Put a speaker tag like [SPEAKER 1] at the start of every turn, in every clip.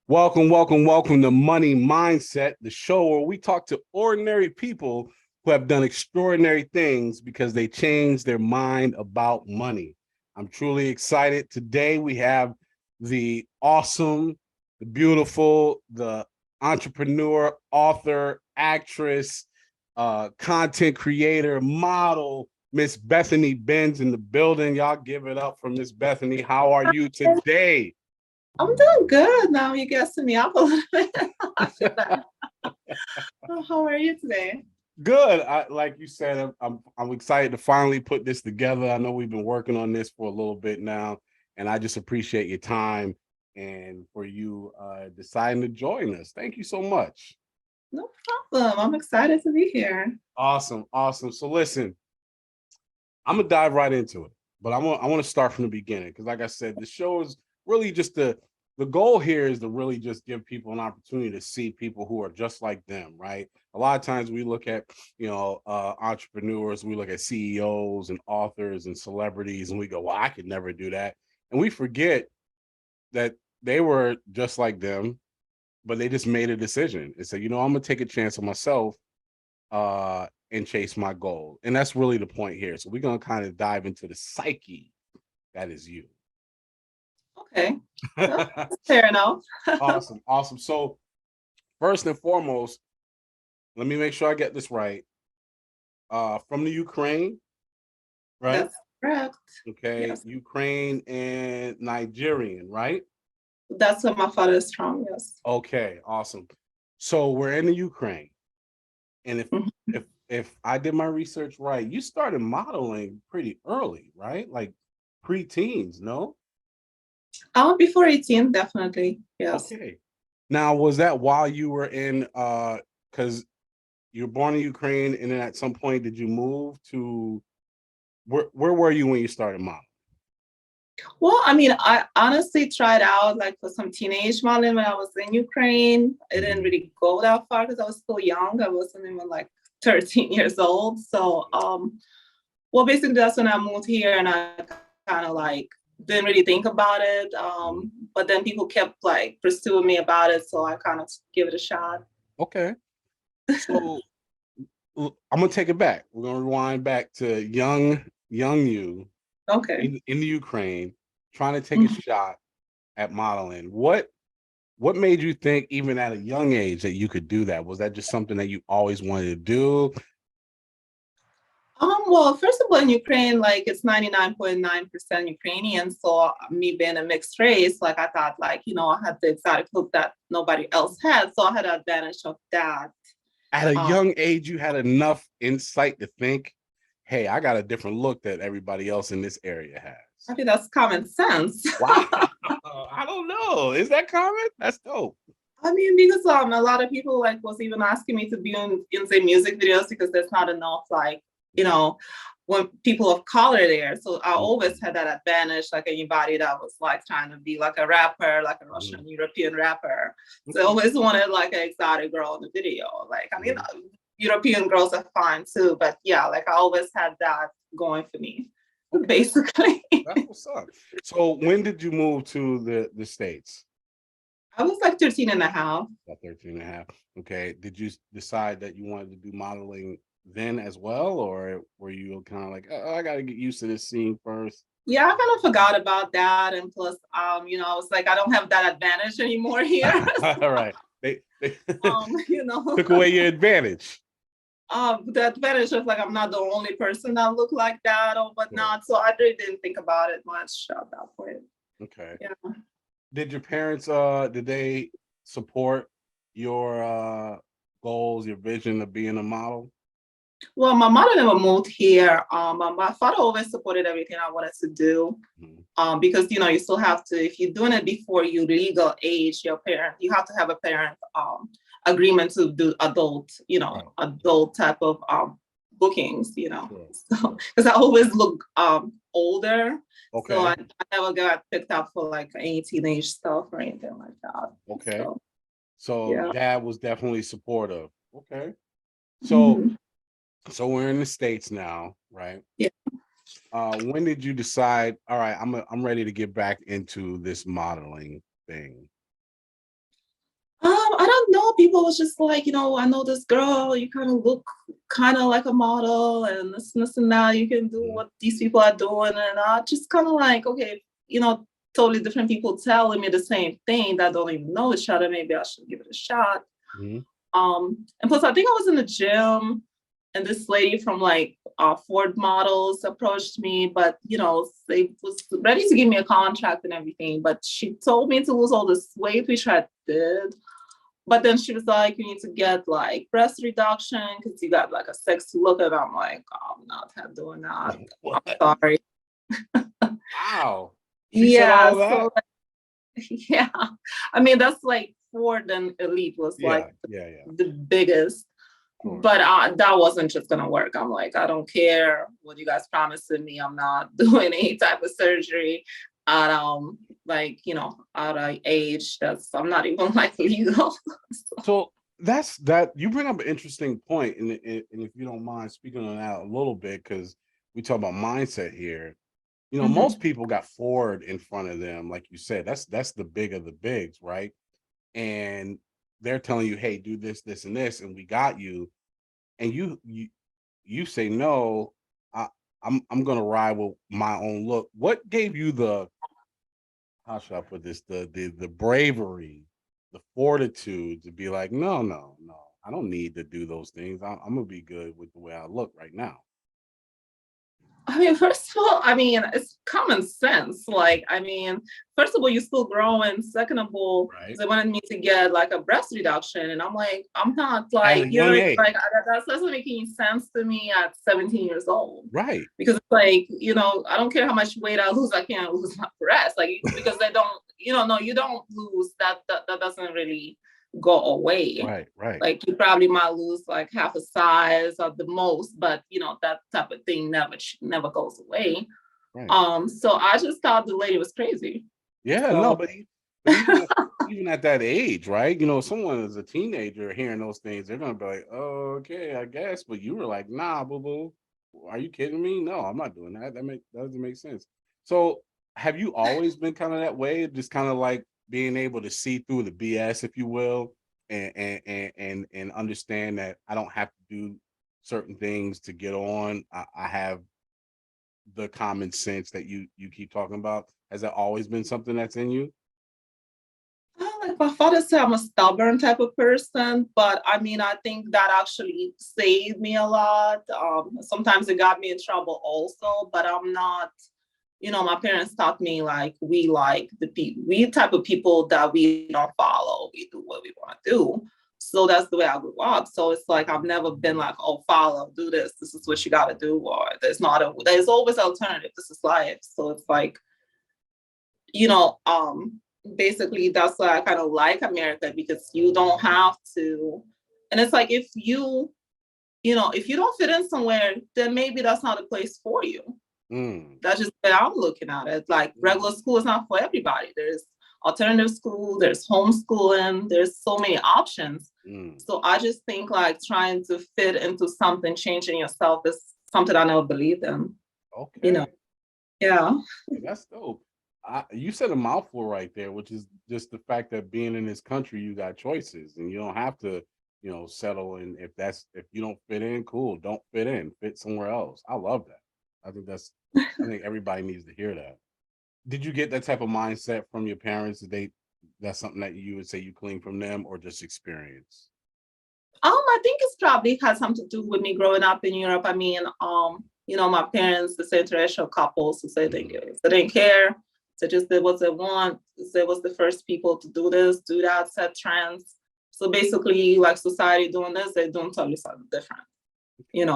[SPEAKER 1] Welcome, welcome, welcome to Money Mindset, the show where we talk to ordinary people who have done extraordinary things because they changed their mind about money. I'm truly excited. Today we have the awesome, the beautiful, the entrepreneur, author, actress, content creator, model, Miss Bethany Benz in the building. Y'all give it up for Miss Bethany. How are you today?
[SPEAKER 2] I'm doing good. Now you're guessing me up a little bit. How are you today?
[SPEAKER 1] Good. Like you said, I'm excited to finally put this together. I know we've been working on this for a little bit now, and I just appreciate your time and for you deciding to join us. Thank you so much.
[SPEAKER 2] No problem. I'm excited to be here.
[SPEAKER 1] Awesome, awesome. So listen, I'm gonna dive right into it, but I want to start from the beginning because, like I said, the show is really just the goal here is to really just give people an opportunity to see people who are just like them, right? A lot of times we look at entrepreneurs, we look at CEOs and authors and celebrities, and we go, "Well, I could never do that," and we forget that they were just like them, but they just made a decision and said, "I'm gonna take a chance on myself." And chase my goal. And that's really the point here. So we're going to kind of dive into the psyche that is you.
[SPEAKER 2] Okay. Well, fair enough.
[SPEAKER 1] Awesome. Awesome. So, first and foremost, let me make sure I get this right. From the Ukraine, right?
[SPEAKER 2] That's correct.
[SPEAKER 1] Okay.
[SPEAKER 2] Yes.
[SPEAKER 1] Ukraine and Nigerian, right?
[SPEAKER 2] That's where my father is from. Yes.
[SPEAKER 1] Okay. Awesome. So, we're in the Ukraine. And
[SPEAKER 2] Mhm.
[SPEAKER 1] if I did my research right, you started modeling pretty early, right? Like pre-teens, no?
[SPEAKER 2] Before 18, definitely. Yes.
[SPEAKER 1] Okay. Now, was that while you were in because you were born in Ukraine and then at some point did you move to where were you when you started modeling?
[SPEAKER 2] Well, I mean, I honestly tried out like for some teenage modeling when I was in Ukraine. It didn't
[SPEAKER 1] Mhm.
[SPEAKER 2] really go that far because I was still young. I wasn't even like 13 years old. Well, basically, that's when I moved here and I kind of like didn't really think about it.
[SPEAKER 1] Mhm.
[SPEAKER 2] But then people kept like pursuing me about it. So I kind of give it a shot.
[SPEAKER 1] Okay. So I'm gonna take it back. We're gonna rewind back to young you
[SPEAKER 2] Okay.
[SPEAKER 1] in the Ukraine trying to take a
[SPEAKER 2] Mhm.
[SPEAKER 1] shot at modeling. What made you think even at a young age that you could do that? Was that just something that you always wanted to do?
[SPEAKER 2] Well, first of all, in Ukraine, like it's 99.9% Ukrainian. So me being a mixed race, like I thought, like, I had the exotic look that nobody else had. So I had an advantage of that.
[SPEAKER 1] At a
[SPEAKER 2] Um,
[SPEAKER 1] young age, you had enough insight to think, hey, I got a different look that everybody else in this area
[SPEAKER 2] I
[SPEAKER 1] has.
[SPEAKER 2] think that's common sense.
[SPEAKER 1] Wow. I don't know. Is that common? That's dope.
[SPEAKER 2] I mean, because a lot of people like was even asking me to be in say music videos because there's not enough like you know when people of color there. So I always had that advantage, like anybody that was like trying to be like a rapper, like a
[SPEAKER 1] Mhm.
[SPEAKER 2] Russian European rapper. So I
[SPEAKER 1] Okay.
[SPEAKER 2] always wanted like an exotic girl in the video. Like I mean,
[SPEAKER 1] Mhm.
[SPEAKER 2] European girls are fine too, but yeah, like I always had that going for me,
[SPEAKER 1] Okay.
[SPEAKER 2] basically.
[SPEAKER 1] That's what's up. So when did you move to the States?
[SPEAKER 2] I was like 13 and a half.
[SPEAKER 1] About 13 and a half. Okay. Did you decide that you wanted to do modeling then as well? Or were you kind of like, oh, I got to get used to this scene first?
[SPEAKER 2] Yeah, I kind of forgot about that. And plus, I was like, I don't have that advantage anymore here.
[SPEAKER 1] All right. They
[SPEAKER 2] um, you know,
[SPEAKER 1] took away your advantage.
[SPEAKER 2] the advantage of like, I'm not the only person that look like that or
[SPEAKER 1] Sure.
[SPEAKER 2] whatnot. So I really didn't think about it much at that point.
[SPEAKER 1] Okay.
[SPEAKER 2] Yeah.
[SPEAKER 1] Did your parents did they support your goals, your vision of being a model?
[SPEAKER 2] Well, my mother never moved here. My father always supported everything I wanted to do.
[SPEAKER 1] Mhm.
[SPEAKER 2] Because you still have to, if you're doing it before you legal age, you have to have a parent agreement to do
[SPEAKER 1] Right.
[SPEAKER 2] adult type of bookings.
[SPEAKER 1] Sure.
[SPEAKER 2] So
[SPEAKER 1] Sure.
[SPEAKER 2] because I always look older, so I,
[SPEAKER 1] Okay.
[SPEAKER 2] I never got picked up for like any teenage stuff or anything like that.
[SPEAKER 1] Okay.
[SPEAKER 2] So
[SPEAKER 1] So
[SPEAKER 2] yeah.
[SPEAKER 1] dad was definitely supportive. Okay. So
[SPEAKER 2] Mhm.
[SPEAKER 1] so we're in the States now, right?
[SPEAKER 2] Yeah.
[SPEAKER 1] When did you decide, all right, I'm ready to get back into this modeling thing?
[SPEAKER 2] I don't know. People was just like, I know this girl, you kind of look kind of like a model and this and that. You can do what these people are doing. And I just kind of like, okay, totally different people telling me the same thing that don't even know each other. Maybe I should give it a shot.
[SPEAKER 1] Mhm.
[SPEAKER 2] And plus I think I was in the gym and this lady from like Ford Models approached me, but they was ready to give me a contract and everything, but she told me to lose all this weight, which I did. But then she was like, you need to get like breast reduction because you got like a sexy look. And I'm like, oh, I'm not doing that.
[SPEAKER 1] What?
[SPEAKER 2] I'm sorry.
[SPEAKER 1] Wow. She said
[SPEAKER 2] Yeah.
[SPEAKER 1] all that?
[SPEAKER 2] So yeah. I mean, that's like Ford and Elite was like
[SPEAKER 1] Yeah.
[SPEAKER 2] the biggest.
[SPEAKER 1] Sure.
[SPEAKER 2] But that wasn't just gonna work. I'm like, I don't care what you guys promising me. I'm not doing any type of surgery. Like out of age. I'm not even like legal.
[SPEAKER 1] So that's that. You bring up an interesting point, and if you don't mind speaking on that a little bit, because we talk about mindset here. Most people got Ford in front of them, like you said. That's the big of the bigs, right? And they're telling you, hey, do this, this, and this, and we got you. And you say no. I'm gonna ride with my own look. What gave you the, how should I put this, the bravery, the fortitude to be like, no, I don't need to do those things. I'm gonna be good with the way I look right now.
[SPEAKER 2] I mean, first of all, it's common sense. Like, first of all, you're still growing. Second of all,
[SPEAKER 1] Right.
[SPEAKER 2] they wanted me to get like a breast reduction. And I'm like, I'm not
[SPEAKER 1] At
[SPEAKER 2] like,
[SPEAKER 1] a young age.
[SPEAKER 2] like that doesn't make any sense to me at 17 years old.
[SPEAKER 1] Right.
[SPEAKER 2] Because it's like, I don't care how much weight I lose, I can't lose my breast. Like, because they don't, no, you don't lose that doesn't really go away.
[SPEAKER 1] Right.
[SPEAKER 2] Like you probably might lose like half a size at the most, but that type of thing never goes away.
[SPEAKER 1] Right.
[SPEAKER 2] So I just thought the lady was crazy.
[SPEAKER 1] Yeah,
[SPEAKER 2] So
[SPEAKER 1] no, but even at that age, right? Someone is a teenager hearing those things, they're gonna be like, oh, okay, I guess. But you were like, nah, boo boo. Are you kidding me? No, I'm not doing that. That doesn't make sense. So have you always been kind of that way? Just kind of like being able to see through the BS, if you will, and understand that I don't have to do certain things to get on. I have the common sense that you keep talking about. Has that always been something that's in you?
[SPEAKER 2] like my father said, I'm a stubborn type of person, but I think that actually saved me a lot. Sometimes it got me in trouble also, but I'm not. My parents taught me like we like we type of people that we don't follow. We do what we want to do. So that's the way I grew up. So it's like I've never been like, oh, follow, do this. This is what you got to do, or there's always alternative. This is life. So it's like, you know, um, basically that's why I kind of like America because you don't have to. And it's like if you don't fit in somewhere, then maybe that's not a place for you.
[SPEAKER 1] Mm.
[SPEAKER 2] That's just the way I'm looking at it. Like regular school is not for everybody. There's alternative school, there's homeschooling, there's so many options.
[SPEAKER 1] Mm.
[SPEAKER 2] So I just think like trying to fit into something, changing yourself is something I never believed in. You know,
[SPEAKER 1] Okay.
[SPEAKER 2] yeah.
[SPEAKER 1] That's dope. You said a mouthful right there, which is just the fact that being in this country, you got choices and you don't have to, settle in. If you don't fit in, cool. Don't fit in, fit somewhere else. I love that. I think everybody needs to hear that. Did you get that type of mindset from your parents? That's something that you would say you clean from them or just experience?
[SPEAKER 2] I think it's probably has something to do with me growing up in Europe. My parents, the interracial couples, so they didn't care. They just did what they want. They was the first people to do this, do that, set trends. So basically, like society doing this, they're doing totally something different.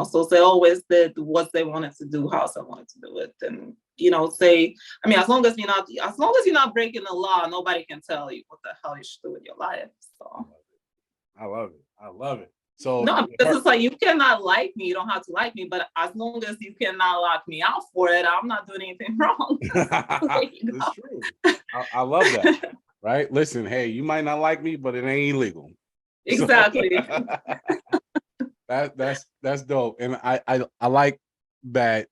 [SPEAKER 2] So they always did what they wanted to do, how they wanted to do it. And, as long as you're not breaking the law, nobody can tell you what the hell you should do with your life. So
[SPEAKER 1] I love it. I love it. So
[SPEAKER 2] no, because it's like you cannot like me, you don't have to like me, but as long as you cannot lock me out for it, I'm not doing anything wrong.
[SPEAKER 1] it's true. I love that. Right? Listen, hey, you might not like me, but it ain't illegal.
[SPEAKER 2] Exactly.
[SPEAKER 1] So, that's dope. And I like that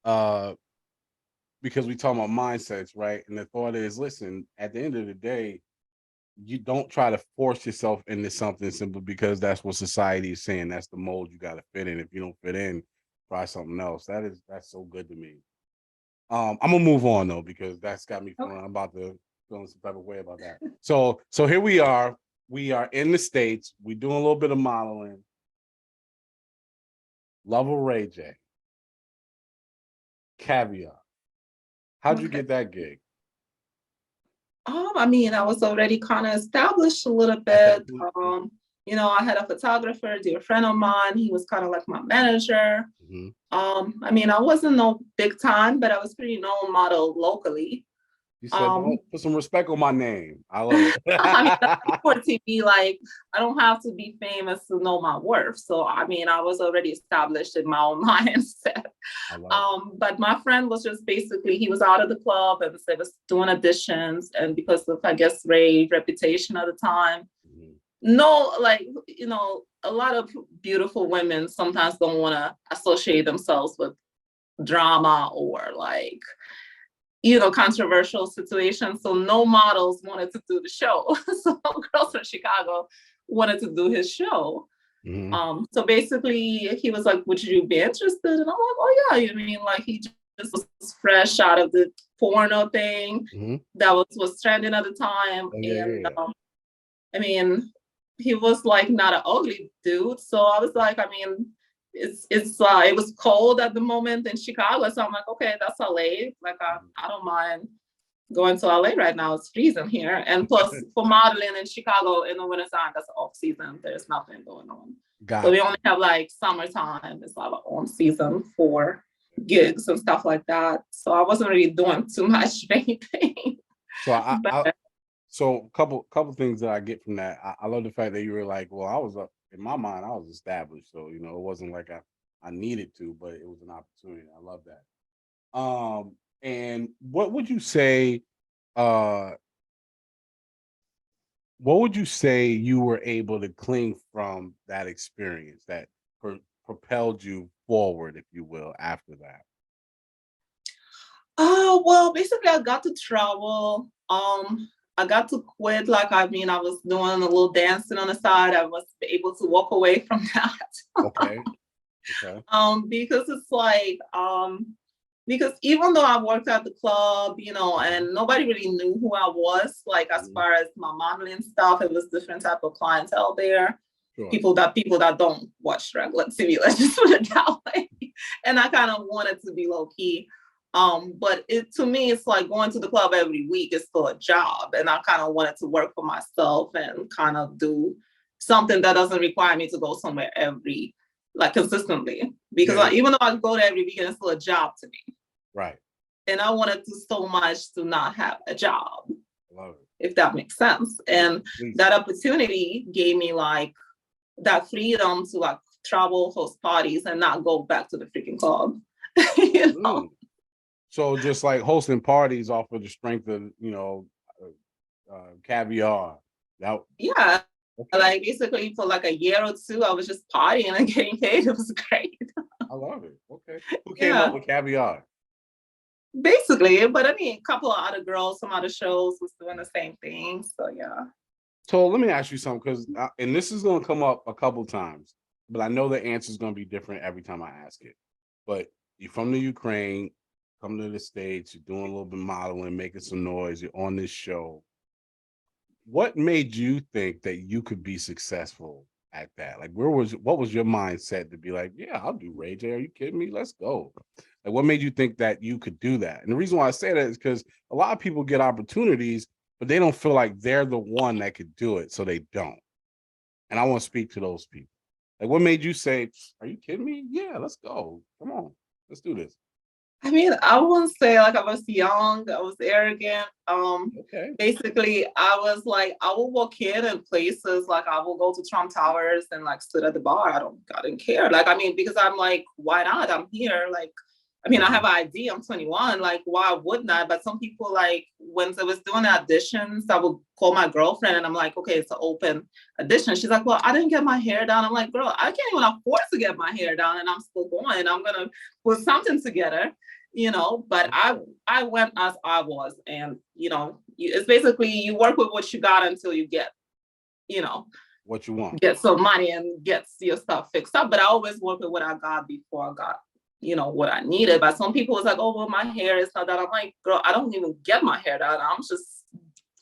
[SPEAKER 1] because we talk about mindsets, right? And the thought is, listen, at the end of the day, you don't try to force yourself into something simply because that's what society is saying. That's the mold you got to fit in. If you don't fit in, try something else. That's so good to me. I'm gonna move on though because that's got me feeling. I'm about to feeling some type of way about that. So here we are. We are in the States. We're doing a little bit of modeling. Love Ray J. Caviar. How'd you
[SPEAKER 2] Okay.
[SPEAKER 1] get that gig?
[SPEAKER 2] I mean, I was already kind of established a little bit. I had a photographer, a dear friend of mine. He was kind of like my manager.
[SPEAKER 1] Mhm.
[SPEAKER 2] I mean, I wasn't no big time, but I was pretty known model locally.
[SPEAKER 1] You said,
[SPEAKER 2] Um,
[SPEAKER 1] don't put some respect on my name. I love
[SPEAKER 2] I mean,
[SPEAKER 1] it.
[SPEAKER 2] for TV, like I don't have to be famous to know my worth. So I mean, I was already established in my own mindset.
[SPEAKER 1] I love it.
[SPEAKER 2] But my friend was just basically he was out of the club and so was doing auditions, and because of I guess Ray's reputation at the time,
[SPEAKER 1] Mhm.
[SPEAKER 2] no, like a lot of beautiful women sometimes don't want to associate themselves with drama or like controversial situations. So no models wanted to do the show. So girls from Chicago wanted to do his show.
[SPEAKER 1] Mhm.
[SPEAKER 2] So basically he was like, would you be interested? And I'm like, oh yeah, you mean like he just was fresh out of the porno thing
[SPEAKER 1] Mhm.
[SPEAKER 2] that was trending at the time.
[SPEAKER 1] Oh, yeah,
[SPEAKER 2] And
[SPEAKER 1] yeah, yeah.
[SPEAKER 2] I mean, he was like not an ugly dude. So I was like, I mean, it was cold at the moment in Chicago. So I'm like, okay, that's LA. Like I don't mind going to LA right now. It's freezing here. And plus for modeling in Chicago in the wintertime, that's off season. There's nothing going on. So we
[SPEAKER 1] Gotcha.
[SPEAKER 2] only have like summertime. It's our own season for gigs and stuff like that. So I wasn't really doing too much anything.
[SPEAKER 1] So I
[SPEAKER 2] But
[SPEAKER 1] so couple things that I get from that. I love the fact that you were like, well, I was up in my mind, I was established. So, it wasn't like I needed to, but it was an opportunity. I love that. And uh what would you say you were able to cling from that experience that propelled you forward, if you will, after that?
[SPEAKER 2] oh well, basically I got to travel. I got to quit. Like I mean, I was doing a little dancing on the side. I was able to walk away from that.
[SPEAKER 1] Okay. Okay.
[SPEAKER 2] Because it's like because even though I worked at the club,
[SPEAKER 1] Mhm.
[SPEAKER 2] and nobody really knew who I was, like as
[SPEAKER 1] Mhm.
[SPEAKER 2] far as my modeling stuff, it was different type of clientele there.
[SPEAKER 1] Sure.
[SPEAKER 2] People that don't watch regular TV, let's just put it that way. And I kind of wanted to be low key. But it to me, it's like going to the club every week is still a job. And I kind of wanted to work for myself and kind of do something that doesn't require me to go somewhere every like consistently. Because
[SPEAKER 1] Yeah, yeah.
[SPEAKER 2] even though I go there every weekend, it's still a job to me.
[SPEAKER 1] Right.
[SPEAKER 2] And I wanted to so much to not have a job,
[SPEAKER 1] I love it.
[SPEAKER 2] if that makes sense.
[SPEAKER 1] Yeah,
[SPEAKER 2] And
[SPEAKER 1] please.
[SPEAKER 2] that opportunity gave me like that freedom to like travel, host parties, and not go back to the freaking club. you know?
[SPEAKER 1] Mm. So just like hosting parties off of the strength of, caviar. That
[SPEAKER 2] Yeah.
[SPEAKER 1] okay.
[SPEAKER 2] Like basically for like a year or two, I was just partying and getting paid. It was great.
[SPEAKER 1] I love it. Okay. Who came up
[SPEAKER 2] Yeah.
[SPEAKER 1] with caviar?
[SPEAKER 2] Basically, but I mean, a couple of other girls, some other shows was doing the same thing. So yeah.
[SPEAKER 1] So let me ask you something, because and this is going to come up a couple times, but I know the answer is going to be different every time I ask it. But you're from the Ukraine, come to the States, you're doing a little bit of modeling, making some noise, you're on this show. What made you think that you could be successful at that? Like, what was your mindset to be like, yeah, I'll do Ray J. Are you kidding me? Let's go. Like, what made you think that you could do that? And the reason why I say that is because a lot of people get opportunities, but they don't feel like they're the one that could do it, so they don't. And I want to speak to those people. Like, what made you say, are you kidding me? Yeah, let's go. Come on, let's do this.
[SPEAKER 2] I mean, I wouldn't say like I was young, I was arrogant.
[SPEAKER 1] Okay.
[SPEAKER 2] Basically, I was like, I would walk in places like I will go to Trump Towers and like sit at the bar. I didn't care. Like, I mean, because I'm like, why not? I'm here. Like, I mean, I have
[SPEAKER 1] Mhm.
[SPEAKER 2] an ID. I'm 21. Like, why wouldn't I? But some people like when I was doing auditions, I would call my girlfriend and I'm like, okay, it's an open audition. She's like, well, I didn't get my hair done. I'm like, girl, I can't even afford to get my hair done, and I'm still going. I'm gonna put something together. but I went as I was, and it's basically you work with what you got until you get, you know,
[SPEAKER 1] what you want.
[SPEAKER 2] get some money and get your stuff fixed up. But I always work with what I got before I got, what I needed. But some people was like, oh, well, my hair is not that. I'm like, girl, I don't even get my hair done. I'm just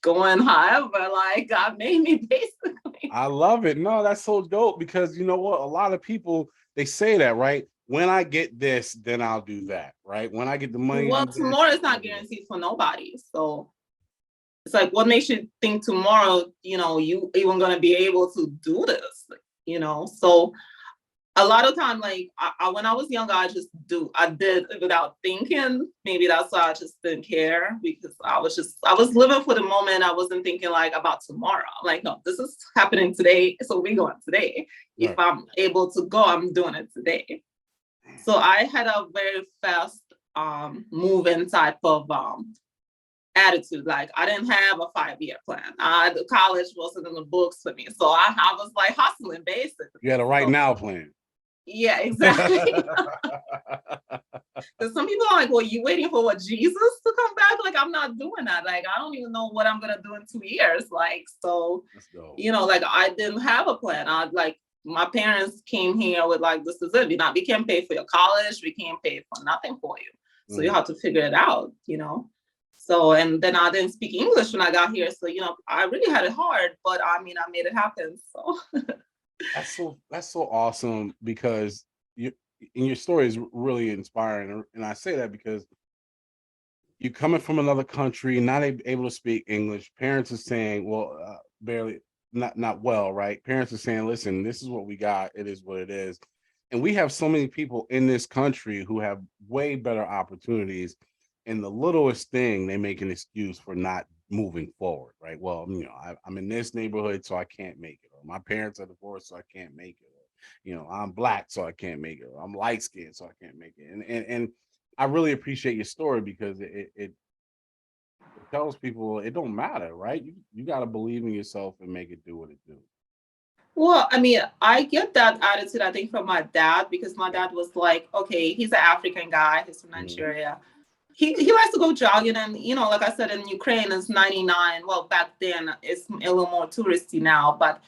[SPEAKER 2] going however, like God made me, basically.
[SPEAKER 1] I love it. No, that's so dope, because you know what? A lot of people, they say that, right? When I get this, then I'll do that, right? When I get the money
[SPEAKER 2] Well,
[SPEAKER 1] to do this,
[SPEAKER 2] tomorrow is
[SPEAKER 1] I'll
[SPEAKER 2] not
[SPEAKER 1] do that.
[SPEAKER 2] guaranteed for nobody. So it's like, what makes you think tomorrow, you even gonna be able to do this, So a lot of time, like when I was younger, I did without thinking. Maybe that's why I just didn't care, because I was living for the moment. I wasn't thinking like about tomorrow. I'm like, no, this is happening today, so we're going today.
[SPEAKER 1] Right.
[SPEAKER 2] If I'm able to go, I'm doing it today. So I had a very fast moving type of attitude. Like I didn't have a 5-year plan. The college wasn't in the books for me. So I was like hustling, basically.
[SPEAKER 1] You had a right now plan.
[SPEAKER 2] Yeah, exactly. Because some people are like, well, you waiting for what, Jesus to come back? Like, I'm not doing that. Like, I don't even know what I'm gonna do in 2 years. Like, so like I didn't have a plan. My parents came here with like, this is it. We can't pay for your college, we can't pay for nothing for you. So you have to figure it out, So, and then I didn't speak English when I got here. So, I really had it hard, but I made it happen. So
[SPEAKER 1] That's so awesome, because your story is really inspiring, and I say that because you coming from another country, not able to speak English. Parents are saying, well, barely, not well, right? Parents are saying, listen, this is what we got. It is what it is, and we have so many people in this country who have way better opportunities, and the littlest thing they make an excuse for not moving forward, right? Well, I'm in this neighborhood, so I can't make it. Or my parents are divorced, so I can't make it. Or, I'm black, so I can't make it. Or I'm light skinned, so I can't make it. And I really appreciate your story, because it tells people it don't matter, right? You got to believe in yourself and make it do what it do.
[SPEAKER 2] Well, I get that attitude, I think, from my dad, because my dad was like, okay, he's an African guy, he's from Nigeria. He likes to go jogging, and like I said, in Ukraine it's 99. Well, back then it's a little more touristy now, but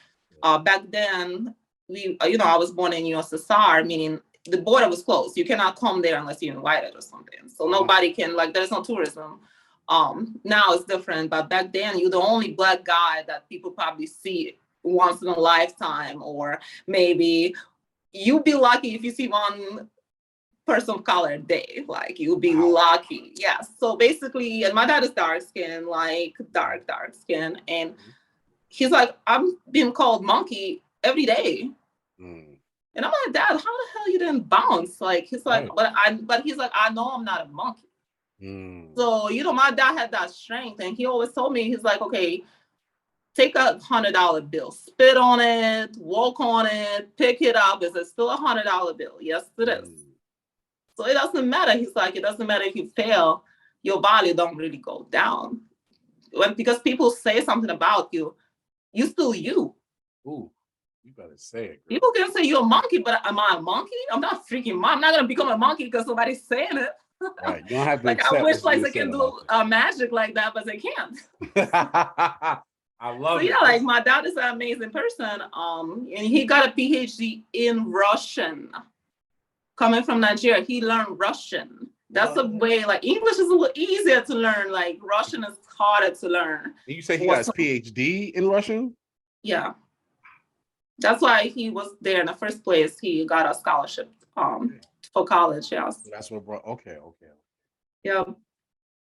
[SPEAKER 2] back then I was born in USSR, meaning the border was closed. You cannot come there unless you're invited or something. So nobody can, like, there's no tourism. Now it's different, but back then you're the only black guy that people probably see once in a lifetime, or maybe you'd be lucky if you see one person of color a day. Like, you'll be lucky. Yes. So basically, and my dad is dark skin, like dark skin, and he's like, I'm being called monkey every day. And I'm like, Dad, how the hell you didn't bounce? Like, he's like, but he's like, I know I'm not a monkey. So, my dad had that strength, and he always told me, he's like, okay, take $100 bill, spit on it, walk on it, pick it up. Is it still $100 bill? Yes, it is. So it doesn't matter. He's like, it doesn't matter if you fail, your value don't really go down. Because people say something about you, you still you.
[SPEAKER 1] Ooh, you better say it, girl.
[SPEAKER 2] People can say you're a monkey, but am I a monkey? I'm not freaking I'm not gonna become a monkey because somebody's saying it.
[SPEAKER 1] Right. You don't have to
[SPEAKER 2] like, I wish like they can do magic like that, but they can't.
[SPEAKER 1] I love
[SPEAKER 2] it.
[SPEAKER 1] Yeah,
[SPEAKER 2] like, my dad is an amazing person. And he got a PhD in Russian. Coming from Nigeria, he learned Russian. That's a way, like, English is a little easier to learn. Like, Russian is harder to learn.
[SPEAKER 1] And you say he got his PhD in Russian?
[SPEAKER 2] Yeah. That's why he was there in the first place. He got a scholarship for college. Yes.
[SPEAKER 1] That's what brought. Okay.
[SPEAKER 2] Yeah.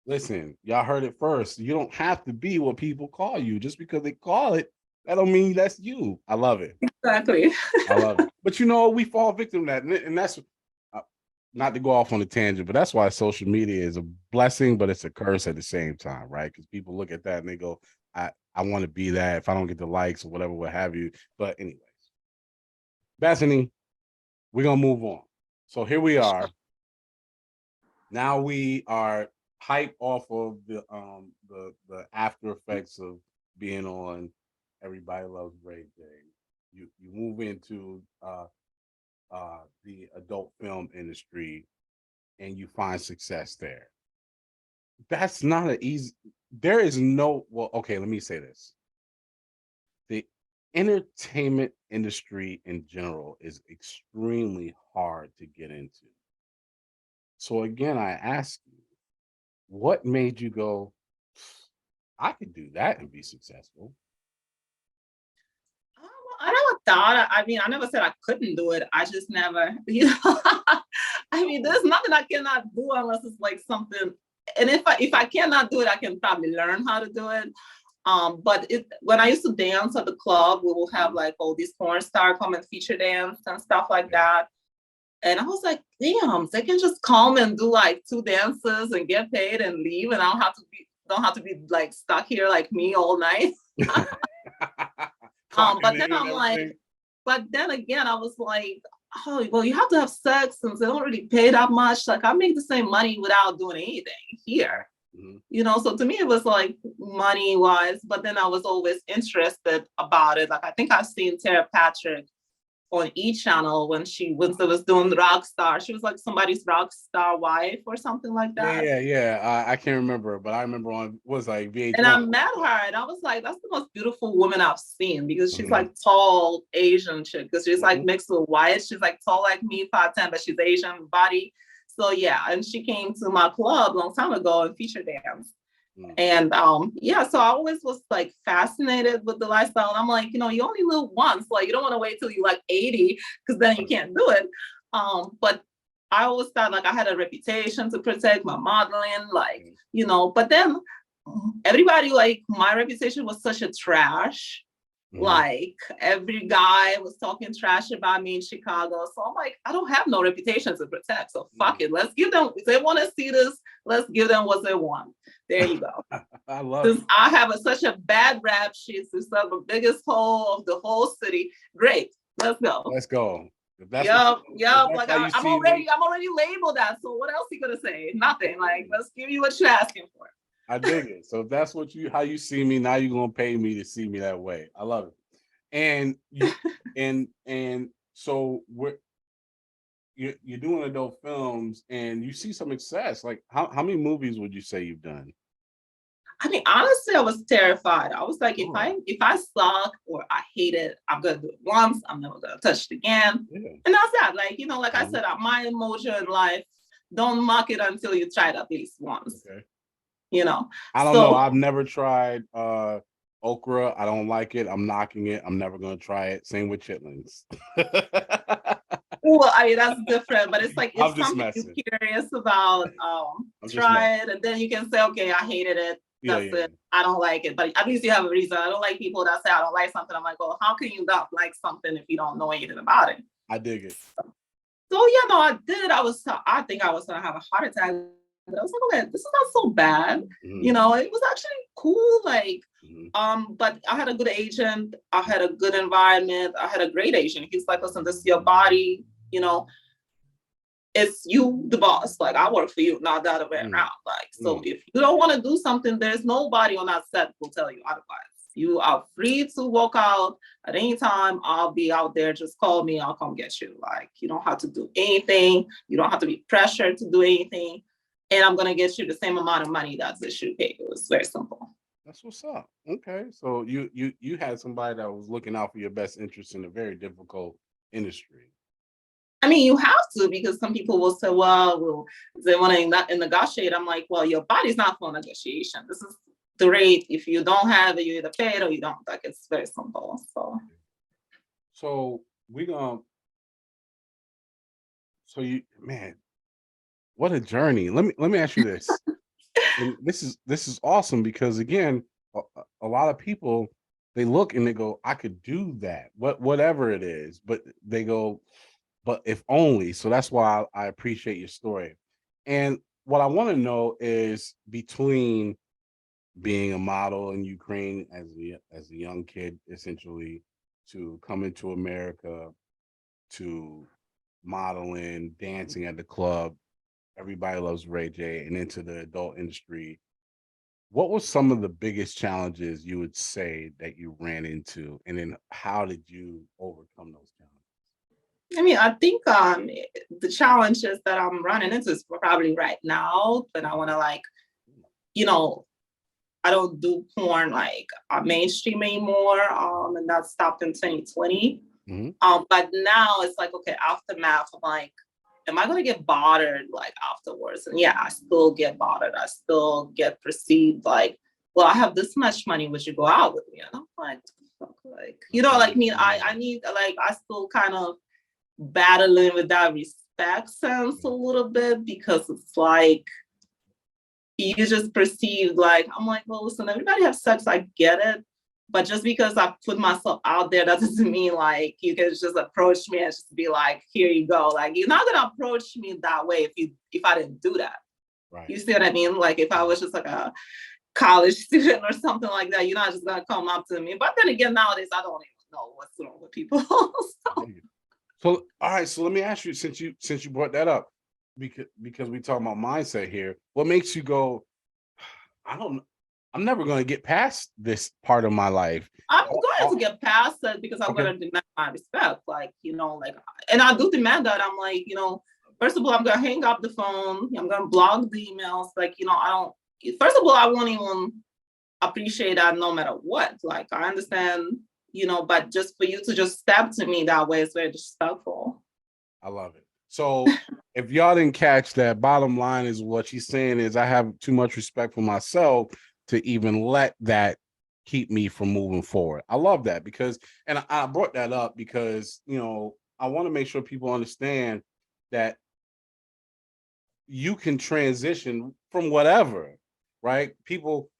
[SPEAKER 1] Listen, y'all heard it first. You don't have to be what people call you. Just because they call it, that don't mean that's you. I love it.
[SPEAKER 2] Exactly.
[SPEAKER 1] I love it. But we fall victim to that, and that's not to go off on a tangent, but that's why social media is a blessing, but it's a curse at the same time, right? Because people look at that and they go, I want to be that if I don't get the likes or whatever, what have you. But anyways, Bethany, we're gonna move on. So here we are. Now we are hyped off of the after effects of being on Everybody Loves Ray J. You move into the adult film industry. and you find success there. That's not an easy. There is no. Well, okay. Let me say this: the entertainment industry in general is extremely hard to get into. So again, I ask you, what made you go, I could do that and be successful?
[SPEAKER 2] I never thought. I mean, I never said I couldn't do it. I just never, I mean, there's nothing I cannot do unless it's like something. And if I cannot do it, I can probably learn how to do it. But when I used to dance at the club, we will have like all these porn stars come and feature dance and stuff like that. And I was like, damn, they can just come and do like 2 dances and get paid and leave, and I don't have to be like stuck here like me all night. But then I'm like, but then again, I was like, oh, well, you have to have sex since they don't really pay that much. Like I make the same money without doing anything here. So to me it was like money wise, but then I was always interested about it. Like I think I've seen Tara Patrick on E Channel when she was doing the rock star. She was like somebody's rock star wife or something like that.
[SPEAKER 1] Yeah. I can't remember, but I remember was like VH1.
[SPEAKER 2] And I met her and I was like, that's the most beautiful woman I've seen, because she's like tall Asian chick, because she's like mixed with white. She's like tall like me, 5'10", but she's Asian body. So yeah, and she came to my club a long time ago and featured dance. And so I always was like fascinated with the lifestyle. And I'm like, you only live once. Like you don't want to wait till you're like 80, because then you can't do it. But I always thought like I had a reputation to protect, my modeling, like, but then everybody, like my reputation was such a trash. Like every guy was talking trash about me in Chicago. So I'm like, I don't have no reputation to protect. So fuck it. Let's give them, if they want to see this, let's give them what they want. There you go.
[SPEAKER 1] I love
[SPEAKER 2] Since
[SPEAKER 1] it.
[SPEAKER 2] I have such a bad rap sheet, to serve the biggest hole of the whole city. Great. Let's go.
[SPEAKER 1] Let's go.
[SPEAKER 2] Yep. Like I'm already labeled that. So what else are you gonna say? Nothing. Like, let's give you what you're asking for.
[SPEAKER 1] I dig it. So if that's how you see me, now you're gonna pay me to see me that way. I love it. And and so you're doing adult films and you see some success. Like how many movies would you say you've done?
[SPEAKER 2] I mean, honestly, I was terrified. I was like, if I suck or I hate it, I'm gonna do it once. I'm never gonna touch it again. Yeah. And that's that. Like, like I said, my emotion in life, don't mock it until you try it at least once. Okay.
[SPEAKER 1] I don't know. I've never tried okra. I don't like it. I'm knocking it. I'm never gonna try it. Same with chitlins.
[SPEAKER 2] Well, I mean, that's different, but it's like if something you're curious about, try it, and then you can say, okay, I hated it. That's it. I don't like it. But at least you have a reason. I don't like people that say I don't like something. I'm like, well, how can you not like something if you don't know anything about it?
[SPEAKER 1] I dig it.
[SPEAKER 2] So I did. I think I was gonna have a heart attack. But I was like, okay, this is not so bad. It was actually cool. Like, but I had a good agent. I had a good environment. I had a great agent. He's like, listen, this is your body. It's you, the boss. Like, I work for you, not the other way around. Like, so if you don't want to do something, there's nobody on that set who will tell you otherwise. You are free to walk out at any time. I'll be out there. Just call me. I'll come get you. Like, you don't have to do anything. You don't have to be pressured to do anything. And I'm going to get you the same amount of money that the shoe paid. It was very simple.
[SPEAKER 1] That's what's up. Okay. So you had somebody that was looking out for your best interest in a very difficult industry.
[SPEAKER 2] I mean, you have to, because some people will say, well, they want to negotiate. I'm like, well, your body's not for negotiation. This is the rate. If you don't have it, you either pay it or you don't. Like, it's very simple. So
[SPEAKER 1] we're going to, man, what a journey. Let me ask you this. And this is awesome, because again, a lot of people, they look and they go, I could do that, whatever it is, but they go, but if only. So that's why I appreciate your story. And what I want to know is, between being a model in Ukraine as a young kid, essentially, to coming to America, to modeling, dancing at the club, Everybody Loves Ray J, and into the adult industry, what were some of the biggest challenges you would say that you ran into? And then how did you overcome those challenges?
[SPEAKER 2] I mean, I think the challenges that I'm running into is probably right now, but I want to like, you know, I don't do porn like mainstream anymore. And that stopped in 2020.
[SPEAKER 1] Mhm.
[SPEAKER 2] But now it's like, okay, aftermath, I'm like, am I gonna get bothered like afterwards? And yeah, I still get bothered. I still get perceived like, well, I have this much money, would you go out with me? And I'm like, fuck, like, you know, like me, I need like I still kind of battling with that respect sense a little bit because it's like you just perceive like I'm like, well, listen, everybody has sex, I get it. But just because I put myself out there, that doesn't mean like you can just approach me and just be like, here you go. Like you're not gonna approach me that way if I didn't do that.
[SPEAKER 1] Right.
[SPEAKER 2] You see what I mean? Like if I was just like a college student or something like that, you're not just gonna come up to me. But then again, nowadays I don't even know what's wrong with people.
[SPEAKER 1] So all right, so let me ask you, since you brought that up, because we talk about mindset here, what makes you go, I'm never going to get past this part of my life?
[SPEAKER 2] I'm going to get past that because I'm going to demand my respect. Like, you know, like, and I do demand that. I'm like, you know, first of all, I'm going to hang up the phone. I'm going to block the emails. Like, you know, I don't, first of all, I won't even appreciate that no matter what. Like, I understand, you know, but just for you to just step to me that way is very disrespectful.
[SPEAKER 1] I love it. So if y'all didn't catch that, bottom line is what she's saying is I have too much respect for myself to even let that keep me from moving forward. I love that because, and I brought that up because, you know, I want to make sure people understand that you can transition from whatever, right? People,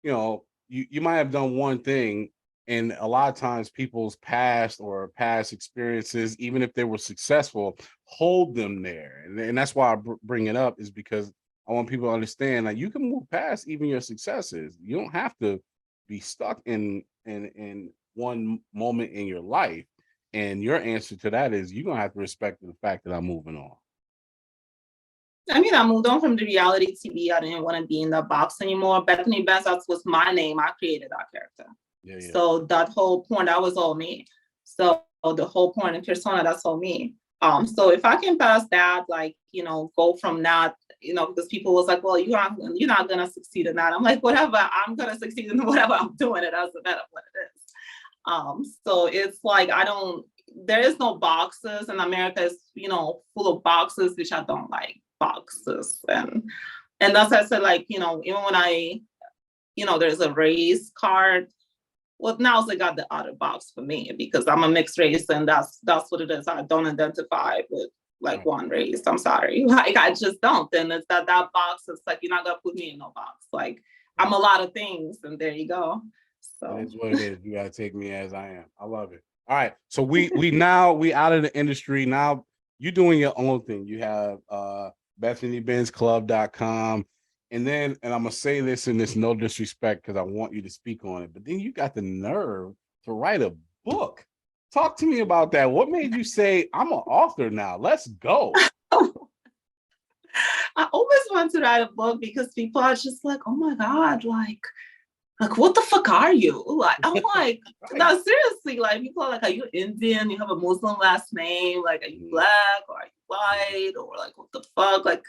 [SPEAKER 1] you know, you might have done one thing, and a lot of times people's past or past experiences, even if they were successful, hold them there. And that's why I bring it up, is because I want people to understand that you can move past even your successes. You don't have to be stuck in one moment in your life. And your answer to that is you're gonna have to respect the fact that I'm moving on.
[SPEAKER 2] I mean, I moved on from the reality TV. I didn't want to be in the box anymore. Bethany Benz, that was my name. I created that character.
[SPEAKER 1] Yeah, yeah.
[SPEAKER 2] So that whole point, that was all me. So the whole point and persona, that's all me. So if I can pass that, like, you know, go from that, you know, because people was like, well, you're not gonna succeed in that. I'm like, whatever, I'm gonna succeed in whatever I'm doing. It doesn't matter what it is. So it's like there is no boxes, and America is, you know, full of boxes, which I don't like boxes. And that's why I said, like, you know, even when you know, there's a race card. Well, now they got the other box for me because I'm a mixed race, and that's what it is. I don't identify with like one race. I'm sorry, like I just don't. And it's that box. It's like you're not gonna put me in no box. Like I'm a lot of things, and there you go. So
[SPEAKER 1] It is what it is. You gotta take me as I am. I love it. All right. So we out of the industry. Now you're doing your own thing. You have BethanyBenzClub.com. And I'm gonna say this in this no disrespect because I want you to speak on it, but then you got the nerve to write a book. Talk to me about that. What made you say I'm an author now? Let's go.
[SPEAKER 2] I always want to write a book because people are just like, oh my God, like what the fuck are you? Like I'm like, no, seriously, like people are like, are you Indian? You have a Muslim last name? Like, are you black or are you white? Or like what the fuck? Like,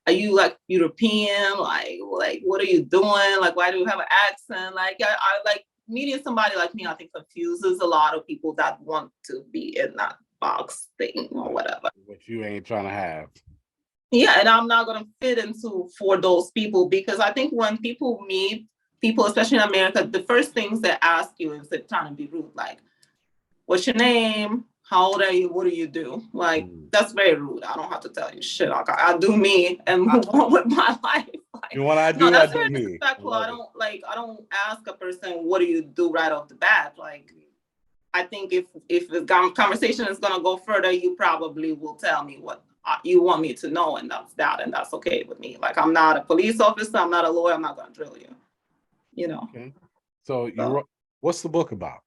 [SPEAKER 2] are you like European? Like what are you doing? Like, why do you have an accent? Like I like meeting somebody like me, I think confuses a lot of people that want to be in that box thing or whatever.
[SPEAKER 1] What you ain't trying to have.
[SPEAKER 2] Yeah, and I'm not gonna fit into for those people because I think when people meet people, especially in America, the first things they ask you is they're trying to be rude, like, "What's your name? How old are you? What do you do?" Like that's very rude. I don't have to tell you shit. Like I do me and move on with my life. Like,
[SPEAKER 1] and when I do,
[SPEAKER 2] no, that's
[SPEAKER 1] I do
[SPEAKER 2] very
[SPEAKER 1] me.
[SPEAKER 2] disrespectful. I don't ask a person what do you do right off the bat. Like I think if the conversation is gonna go further, you probably will tell me what you want me to know, and that's okay with me. Like I'm not a police officer, I'm not a lawyer, I'm not gonna drill you. You know.
[SPEAKER 1] Okay. So what's the book about?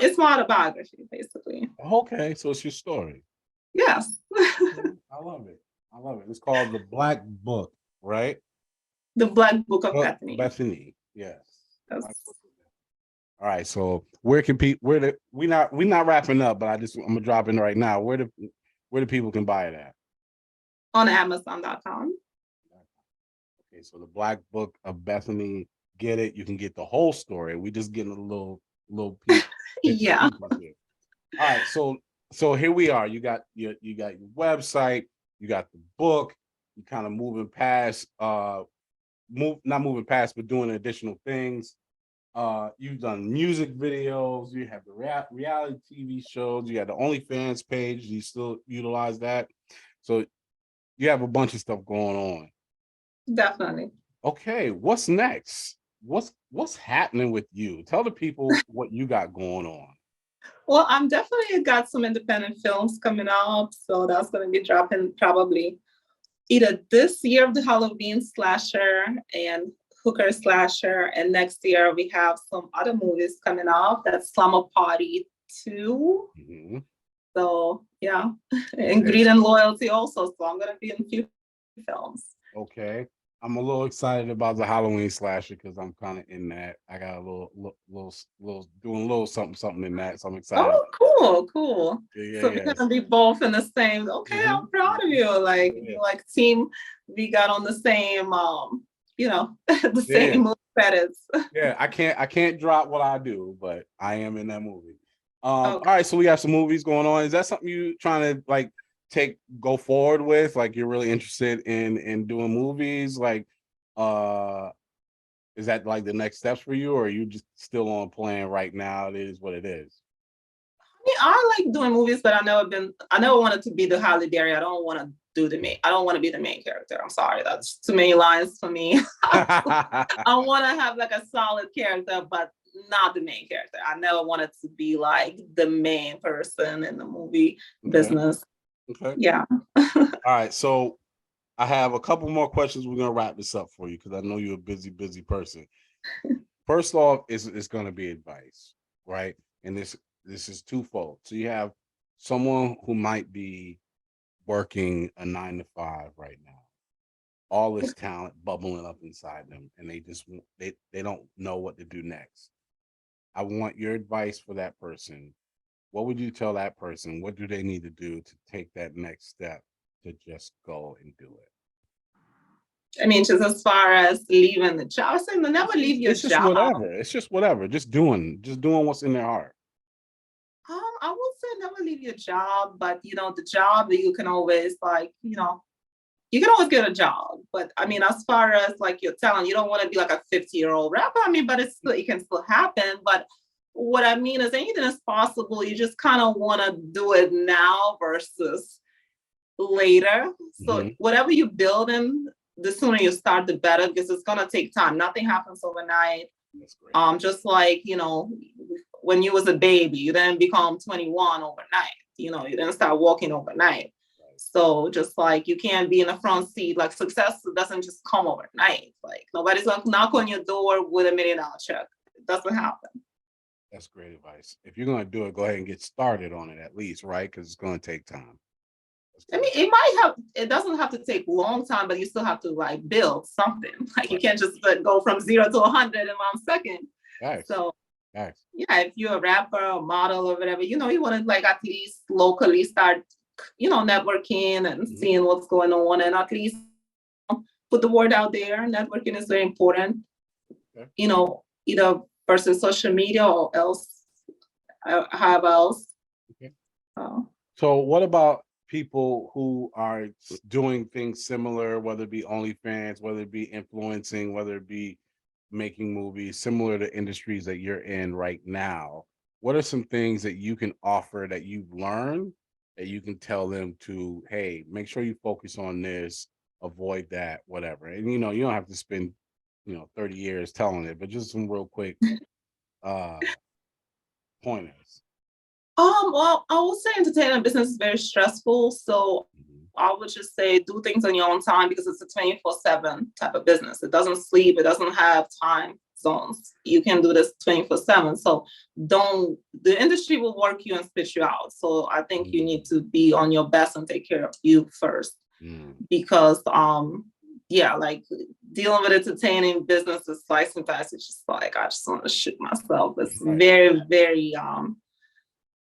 [SPEAKER 2] It's my autobiography, basically.
[SPEAKER 1] Okay, so it's your story.
[SPEAKER 2] Yes.
[SPEAKER 1] I love it. I love it. It's called The Black Book, right?
[SPEAKER 2] The Black Book of
[SPEAKER 1] Book
[SPEAKER 2] Bethany.
[SPEAKER 1] Bethany. Yes.
[SPEAKER 2] Yes.
[SPEAKER 1] All All right. So where can people? We not wrapping up, but I'm gonna drop in right now. Where the people can buy it at?
[SPEAKER 2] On Amazon.com.
[SPEAKER 1] Okay. So the Black Book of Bethany. Get it? You can get the whole story. We just getting a little peek.
[SPEAKER 2] Yeah.
[SPEAKER 1] All right. So here we are. You got your website. You got the book. You kind of moving past. Not moving past, but doing additional things. You've done music videos, you have the reality TV shows, you got the OnlyFans page, you still utilize that. So you have a bunch of stuff going on.
[SPEAKER 2] Definitely.
[SPEAKER 1] Okay, what's next? What's happening with you? Tell the people what you got going on.
[SPEAKER 2] Well, I'm definitely got some independent films coming up, so that's going to be dropping probably either this year of the Halloween slasher and hooker slasher, and next year we have some other movies coming up. That's Slumber Party 2.
[SPEAKER 1] Mm-hmm.
[SPEAKER 2] So yeah, and Greed and Loyalty also. So I'm gonna be in a few films.
[SPEAKER 1] Okay. I'm a little excited about the Halloween slasher because I'm kind of in that. I got a little doing a little something in that, so I'm excited.
[SPEAKER 2] Oh, cool.
[SPEAKER 1] Yeah,
[SPEAKER 2] so we're gonna be both in the same. Okay,
[SPEAKER 1] Mhm.
[SPEAKER 2] I'm proud of you. Like
[SPEAKER 1] Yeah.
[SPEAKER 2] like team, we got on the same the same movie credits.
[SPEAKER 1] Yeah, I can't drop what I do, but I am in that movie. All
[SPEAKER 2] Okay.
[SPEAKER 1] right, so we got some movies going on. Is that something you trying to like go forward with? Like you're really interested in doing movies? Like is that like the next steps for you, or are you just still on plan right now? It is what it is.
[SPEAKER 2] I like doing movies, but I never wanted to be the Halle Berry. I don't want to I don't want to be the main character. I'm sorry, that's too many lines for me. I want to have like a solid character, but not the main character. I never wanted to be like the main person in the movie business.
[SPEAKER 1] Okay.
[SPEAKER 2] Yeah.
[SPEAKER 1] All right, so I have a couple more questions. We're gonna wrap this up for you because I know you're a busy person. First off, it's gonna be advice, right? And this is twofold. So you have someone who might be working a 9 to 5 right now, all this talent bubbling up inside them, and they don't know what to do next. I want your advice for that person. What would you tell that person? What do they need to do to take that next step to just go and do it?
[SPEAKER 2] I mean, just as far as leaving the job, I said, never leave your
[SPEAKER 1] It's just
[SPEAKER 2] job.
[SPEAKER 1] whatever. It's just whatever. Just doing what's in their heart.
[SPEAKER 2] I would say never leave your job, but the job that you can always you can always get a job. But I mean, as far as like your talent, you don't want to be like a 50-year-old rapper. I mean, but it can still happen. But what I mean is anything is possible. You just kind of want to do it now versus later. So whatever you build in, the sooner you start, the better, because it's gonna take time. Nothing happens overnight.
[SPEAKER 1] That's great.
[SPEAKER 2] Just like when you was a baby, you didn't become 21 overnight. You didn't start walking overnight. So just like you can't be in the front seat, like success doesn't just come overnight. Like nobody's gonna knock on your door with $1 million check. It doesn't happen.
[SPEAKER 1] That's great advice. If you're gonna do it, go ahead and get started on it at least, right? Because it's gonna take time.
[SPEAKER 2] I mean, it doesn't have to take a long time, but you still have to like build something. Like you can't just go from 0 to 100 in 1 second.
[SPEAKER 1] Nice.
[SPEAKER 2] So
[SPEAKER 1] nice.
[SPEAKER 2] Yeah, if you're a rapper or model or whatever, you want to like at least locally start, networking and seeing what's going on, and at least put the word out there. Networking is very important. Okay. Either versus social media or however else.
[SPEAKER 1] Okay. So what about people who are doing things similar, whether it be OnlyFans, whether it be influencing, whether it be making movies similar to industries that you're in right now? What are some things that you can offer that you've learned that you can tell them to, hey, make sure you focus on this, avoid that, whatever? And you don't have to spend 30 years telling it, but just some real quick pointers.
[SPEAKER 2] Well, I would say entertainment business is very stressful. So I would just say do things on your own time, because it's a 24/7 type of business. It doesn't sleep. It doesn't have time zones. You can do this 24/7. So the industry will work you and spit you out. So I think you need to be on your best and take care of you first, because yeah, like dealing with entertaining businesses, like sometimes it's just like I just want to shoot myself. It's
[SPEAKER 1] Right.
[SPEAKER 2] very, very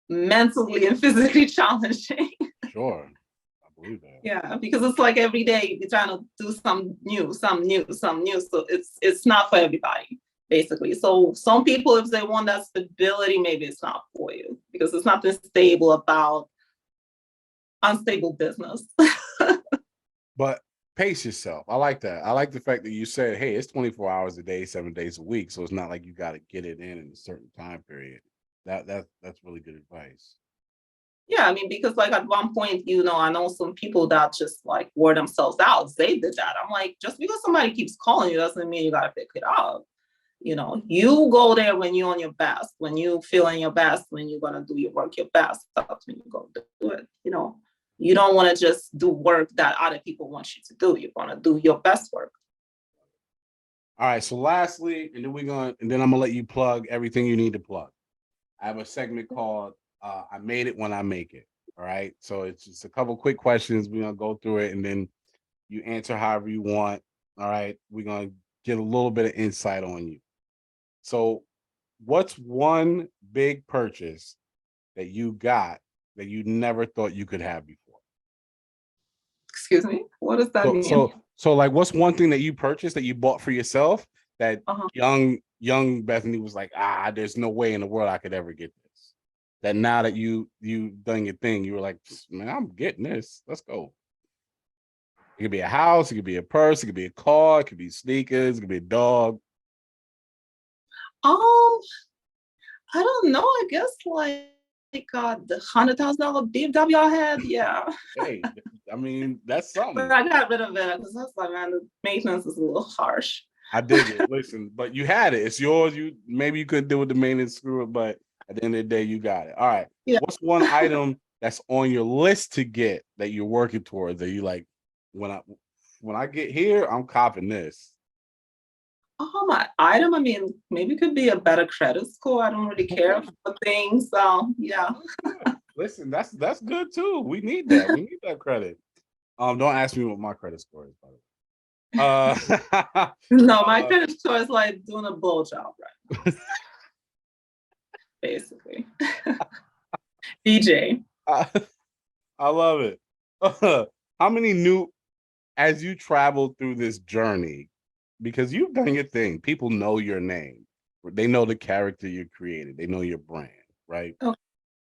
[SPEAKER 2] mentally and physically challenging.
[SPEAKER 1] Sure. I believe that.
[SPEAKER 2] Yeah, because it's like every day you're trying to do something new, something new, something new. So it's not for everybody, basically. So some people, if they want that stability, maybe it's not for you because it's nothing stable about unstable business.
[SPEAKER 1] But pace yourself. I like that. I like the fact that you said, hey, it's 24 hours a day, 7 days a week. So it's not like you got to get it in a certain time period. That's really good advice.
[SPEAKER 2] Yeah, I mean, because like at one point, I know some people that just like wore themselves out. They did that. I'm like, just because somebody keeps calling you doesn't mean you gotta pick it up. You go there when you're on your best, when you feeling your best, when you're gonna do your work your best. That's when you go do it. You don't want to just do work that other people want you to do. You want to do your best work.
[SPEAKER 1] All right. So lastly, and then I'm gonna let you plug everything you need to plug. I have a segment called I Made It When I Make It. All right. So it's just a couple quick questions. We're gonna go through it and then you answer however you want. All right. We're gonna get a little bit of insight on you. So what's one big purchase that you got that you never thought you could have before?
[SPEAKER 2] Excuse me. What does that
[SPEAKER 1] So
[SPEAKER 2] mean?
[SPEAKER 1] so like what's one thing that you purchased that you bought for yourself that
[SPEAKER 2] Uh-huh.
[SPEAKER 1] young Bethany was like, there's no way in the world I could ever get this. That now that you done your thing, you were like, man, I'm getting this. Let's go. It could be a house, it could be a purse, it could be a car, it could be sneakers, it could be a dog.
[SPEAKER 2] Um, I don't know. I guess like the $100,000 BMW I had. Yeah.
[SPEAKER 1] Hey, I mean, that's
[SPEAKER 2] But
[SPEAKER 1] something.
[SPEAKER 2] I got rid of it because I was like, man, the maintenance is a little harsh.
[SPEAKER 1] I dig it. Listen, but you had it. It's yours. Maybe you couldn't deal with the maintenance, screw it, but at the end of the day, you got it. All right.
[SPEAKER 2] Yeah.
[SPEAKER 1] What's one item that's on your list to get that you're working towards that you like when I get here, I'm copping this.
[SPEAKER 2] Oh, my item. I mean, maybe it could be a better credit score. I don't really care for things. So yeah.
[SPEAKER 1] Yeah. Listen, that's good too. We need that. We need that credit. Don't ask me what my credit score is, by the way.
[SPEAKER 2] No, my credit score is like doing a blowjob right now, basically. DJ.
[SPEAKER 1] I love it. How many as you travel through this journey, because you've done your thing, people know your name. They know the character you created. They know your brand, right?
[SPEAKER 2] Okay.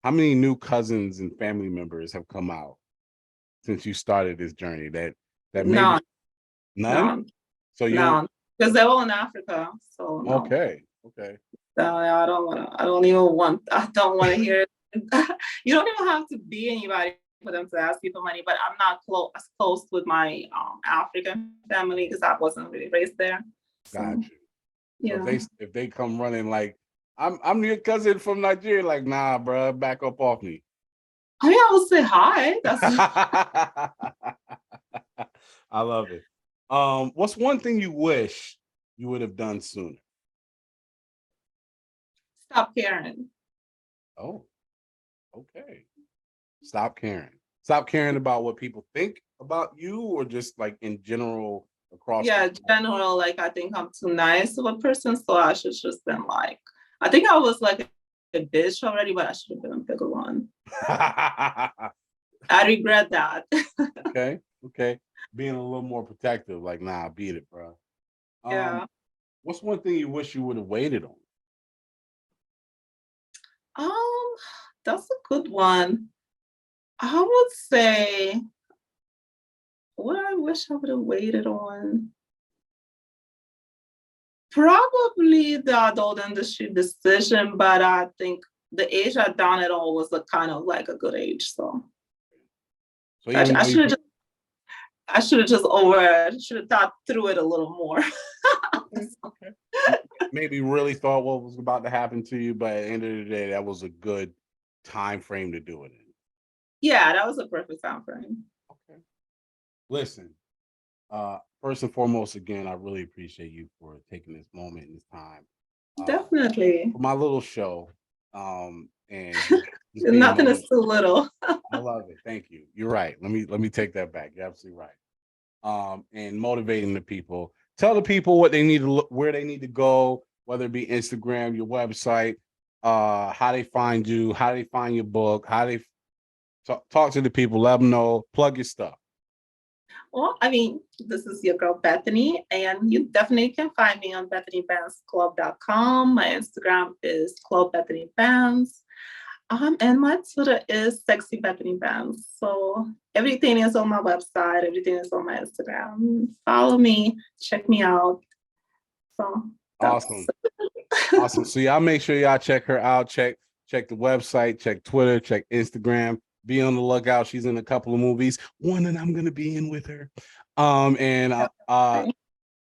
[SPEAKER 1] How many new cousins and family members have come out since you started this journey that maybe
[SPEAKER 2] No,
[SPEAKER 1] none?
[SPEAKER 2] no,
[SPEAKER 1] So
[SPEAKER 2] no, because they're all in Africa. So no.
[SPEAKER 1] okay.
[SPEAKER 2] So yeah, I don't even want, I don't want to hear it. You don't even have to be anybody for them to ask you for money, but I'm not as close with my African family because I wasn't really raised there.
[SPEAKER 1] Got
[SPEAKER 2] So
[SPEAKER 1] you. So
[SPEAKER 2] yeah.
[SPEAKER 1] if they come running like I'm your cousin from Nigeria, like nah, bro, back up off me.
[SPEAKER 2] I mean, I will say hi. That's
[SPEAKER 1] I love it. What's one thing you wish you would have done sooner?
[SPEAKER 2] stop caring.
[SPEAKER 1] Oh, okay. Stop caring. Stop caring about what people think about you, or just like in general across the
[SPEAKER 2] Yeah,
[SPEAKER 1] board.
[SPEAKER 2] general, like I think I'm too nice of a person, so I should just been like, I think I was like a bitch already, but I should have been a bigger one. I regret that.
[SPEAKER 1] Okay. Being a little more protective, like nah, beat it, bro. Um,
[SPEAKER 2] Yeah.
[SPEAKER 1] what's one thing you wish you would have waited on?
[SPEAKER 2] Um, that's a good one. I would say what I wish I would have waited on. Probably the adult industry decision, but I think the age I done it all was a kind of like a good age. So
[SPEAKER 1] So
[SPEAKER 2] I,
[SPEAKER 1] even
[SPEAKER 2] I
[SPEAKER 1] though
[SPEAKER 2] should have just I should have just over should have thought through it a little more.
[SPEAKER 1] okay. Maybe really thought what was about to happen to you, but at the end of the day, that was a good time frame to do it in.
[SPEAKER 2] Yeah, that was a perfect time frame.
[SPEAKER 1] Okay. Listen, first and foremost, again, I really appreciate you for taking this moment and this time
[SPEAKER 2] Definitely.
[SPEAKER 1] for my little show. And just being
[SPEAKER 2] Nothing
[SPEAKER 1] honest.
[SPEAKER 2] is too little.
[SPEAKER 1] I love it. Thank you. You're right. Let me take that back. You're absolutely right. and motivating the people. Tell the people what they need to look, where they need to go, whether it be Instagram, your website, how they find you, how they find your book, how they talk to the people, let them know, plug your stuff.
[SPEAKER 2] Well, I mean, this is your girl Bethany, and you definitely can find me on BethanyBenzClub.com. My Instagram is Club Bethany Benz. And my Twitter is Sexy Bethany Benz. So everything is on my website, everything is on my Instagram. Follow me, check me out. So
[SPEAKER 1] awesome. Awesome. So y'all make sure y'all check her out. Check the website, check Twitter, check Instagram. Be on the lookout. She's in a couple of movies, one that I'm gonna be in with her. And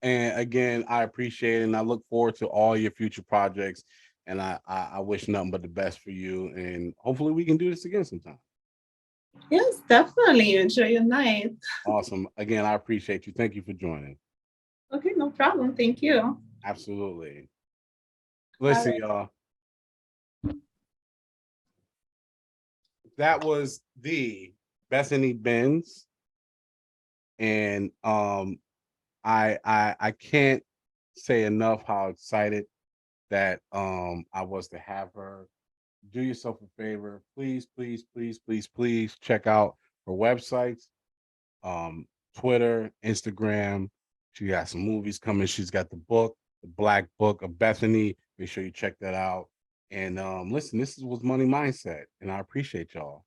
[SPEAKER 1] again, I appreciate it, and I look forward to all your future projects. And I wish nothing but the best for you. And hopefully we can do this again sometime.
[SPEAKER 2] Yes, definitely. Enjoy your night.
[SPEAKER 1] Awesome. Again, I appreciate you. Thank you for joining.
[SPEAKER 2] Okay, no problem. Thank you.
[SPEAKER 1] Absolutely. Listen, y'all. That was the Bethany Benz. And I can't say enough how excited that I was to have her. Do yourself a favor, please, please, please, please, please check out her websites, Twitter, Instagram. She got some movies coming. She's got the book, The Black Book of Bethany. Make sure you check that out. And listen, this was Money Mindset, and I appreciate y'all.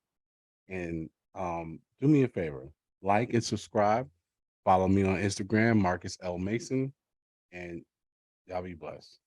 [SPEAKER 1] And do me a favor, like and subscribe. Follow me on Instagram, Marcus L. Mason, and y'all be blessed.